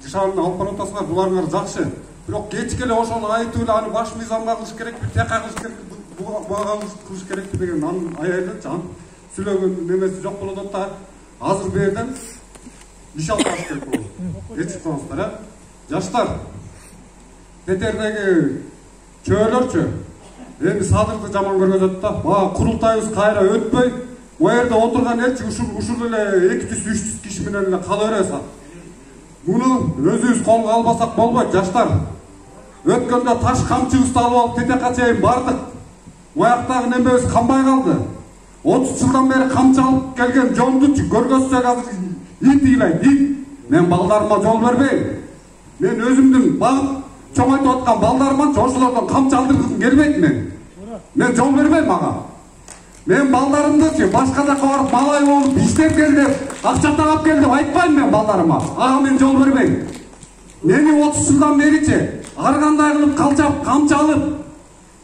жашаанын алып барып атасыңар, буларыңар жакшы. Бирок кечке эле ошону айтып эле аны баш мыйзамга кылыш керекпи, тека кылыш керекпи, буга кылыш керекпи деген анын аялычы, сүйлөгөн немеси жок болот да. Азыр бу жерден иш алып барыш керек болот. Эчип коңуздар, жаштар. Петердеги чөөлөрчү эми Садырды жаман көргөзөт да. Бага курултайыбыз кайра өтпөй, бу жерде отурган элчи ушул эле 200-300 киши менен эле кала бересиз. Муну өзүбүз колго албасак болбойт, жаштар. Өткөндө таш камчыбызды алып алып Тетека чейин бардык. Буяктагы немебиз канбай калды. 30 жылдан бери камчы алып келген жонду көргөзсөк азыр ит ыйлайт, ит. Мен балдарыма жол бербейм. Мен өзүмдүн багып чоңойтуп аткан балдарыма ошолордон камчы алдыргым келбейт мен. Мен жол бербейм ага. Мен балдарымды башка жака барып малай болуп иштеп кел деп, акча тагап кел деп айтпайм мен балдарыма. Ага мен жол бербейм. Мени 30 жылдан беричи ар кандай кылып калчап, камчы алып,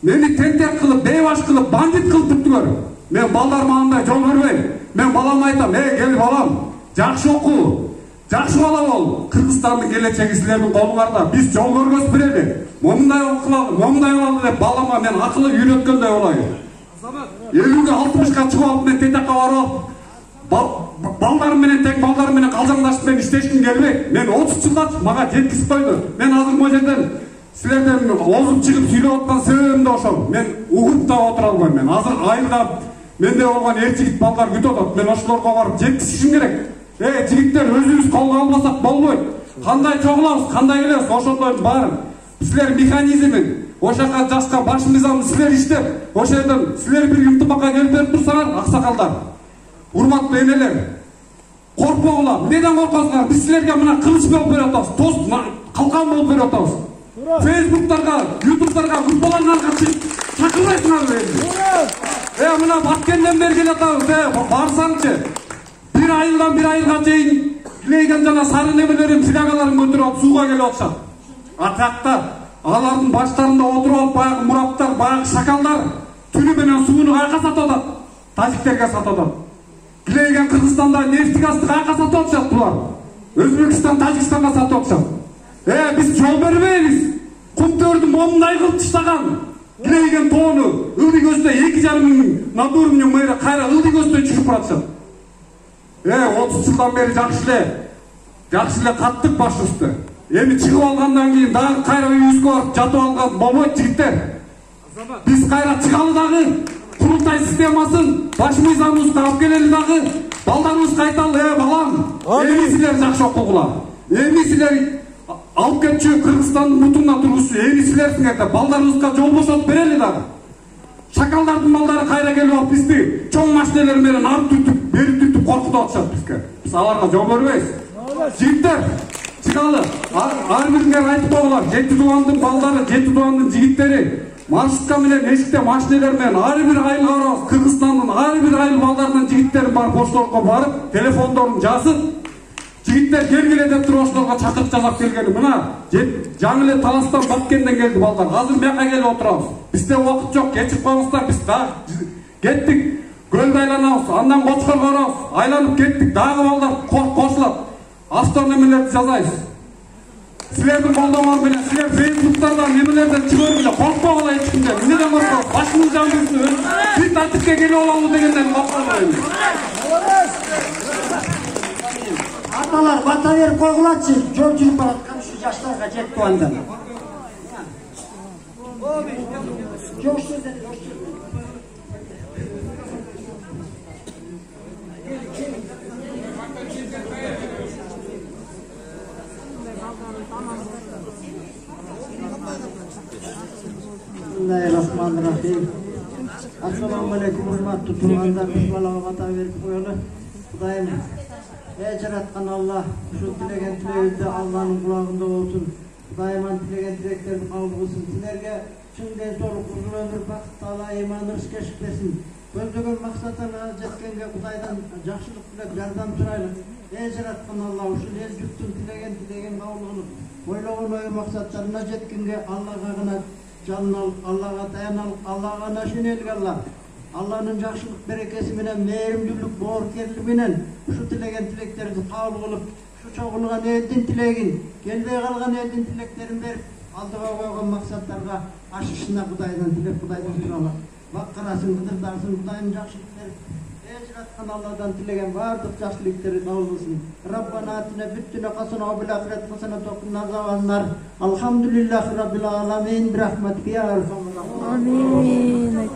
мени тентек кылып, бейбаш кылып, бандит кылып бүттүлөр. Мен балдарыма андай жол бербейм. Мен балама айтам, кел балам, жакшы окуу, жакшы бала бол. Кыргызстандын келечеги силердин колуңарда. Биз жол көргөзүп берели. Момундай кылалы, момундай кылалы деп балама мен акылы үйрөткөндөй болайын. 50-60га чыгып алып мен Тетека барып, балдарым менен тең балдарым менен калжаңдашып мен иштешким келбейт. Мен 30 жылда мага жеткизип койду. Мен азыр могу жерден силерден озуп чыгып сүйлөп аткан себебим да ошол. Мен угуп да отура албайм. Мен азыр айылда менде болгон эр жигит балдар күтүп атат. Мен ошолорго барып жеткизишим керек. Жигиттер өзүбүз колго албасак болбойт. Кандай чогулабыз, кандай келебиз, ошондойдун баарын силер механизмин, ошака жашка баш мыйзамды силер иштеп, ошол жерден силер бир ынтымакка келип берип турсаңар, аксакалдар, урматтуу энелер, коркпогула. Эмнеден коркосуңар? Биз силерге мына кылыч болуп берип атабыз, тост, калкан болуп берип атабыз. Фейсбуктарга, ютубтарга, футболанганга чакырбайсыңарбы энди? Мына баткенден бери келе атабыз, барсаңчы. Bir айылга чейин Клейген жана сары немелерин, флягаларын көтөрүп алып сууга келип атышат. Атакта алардын баштарында отуруп алып баягы мураттар, баягы шакалдар түнү менен сууну кайка сатып атат? Тажиктерге сатып атат. Клейген Кыргызстанда нефти газды кайка сатып атышат булар? Өзбекстан, Тажикстанга сатып атышат. Биз жол бербейбиз. Кумтөрдү момундай кылып таштаган Клейген тоону ылдый көздөй 2,5 миң над уровнем мэри кайра ылдый көздөй чыгып баратышат. 30 жылдан бери жакшы эле каттык башыбызды. Эми чыгып алгандан кийин дагы кайра үйүбүзгө барып жатып алган болбойт жигиттер. Биз кайра чыгалы дагы курултай системасын баш мыйзамыбызды алып келели дагы балдарыбызга айталы, балам, эми силер жакшы окугула. Эми силер алып кетчү Кыргызстандын мутуна тургузчу, эми силерсиңер деп балдарыбызга жол бошотуп берели дагы. Шакалдардын балдары кайра келип алып бизди чоң машинелер менен ары түртүп, бери түртүп коркутуп атышат бизге. Биз аларга жол бербейбиз. Жигиттер, чыгалы. Ар бириңер айтып койгула. Жети тубандын балдары, жети тубандын жигиттери маршрутка менен эшикте машинелер менен ар бир айылга барабыз. Кыргызстандын ар бир айыл балдарынын жигиттерин барып ошолорго барып, телефондорун жазып, жигиттер келгиле деп туруп ошолорго чакырып жасап келгени. Мына жаңы эле Таластан, Баткенден келди балдар. Азыр буяка келип отурабыз. Бизде убакыт жок, кечип коюңуздар. Биз кеттик, көлдү айланабыз, андан Кочкорго барабыз, айланып кеттик. Дагы балдар кошулат. Автономелерди жазайбыз. Силердин колдооңор менен силер Фейсбуктардан немелерден чыгыргыла, коркпогула эч кимден. Эмнеден коркосуңар? Башыңыз жабылсын. Бир тартипке келип алалы дегенден коркпойм. Аталар бата берип койгулачы, жол жүрүп бараткан ушу жаштарга жетип тугандан. Жош сөзден, жош сөзден. Bismillahirrahmanirrahim. Assalamu alaikum hurmatly tuğanlar, biz balага bata berip koyалы. Kudayım, жараткан Allah, şu tilegen tilegibizde Allah'ın kulağında olsun. Kudayman tilegen tileklerini kabul kılsın. Sizlerge şundan sonra uzun ömür bakıp Allah imanı rızk eşik versin. Көздөгөн максатына жеткенге Кудайдан жакшылык тилеп жардам сурайлык. Жараткан Allah, ушул эл журттун tilegen kabul кылып, ойлогон ой максаттарына жеткенге Allah'a гана canın al, Allah'a dayanal, Allah'a naşinelge Allah. Allah'ın jakşılık berekesi menen, merimdүүлүк, боорукерлиги менен şu tilegen tileklerimizi kabul kılıp, şu чогулган элдин тилегин, келбей калган элдин тилектерин берип, алдыга койгон максаттарга ашышына Кудайдан тилеп, Кудайдан суралат. Баккарасын, кыдырдарсын, Кудайдын жакшылык берип, жараткан Алладан тилеген бардык жакшылыктары кабыл кылсын. Rabbana atina fid dunya hasanatan wa fil akhirati hasanatan wa qina azaban nar. Alhamdulillahi rabbil alamin bi rahmatika ya arhamar rahimin. Amin.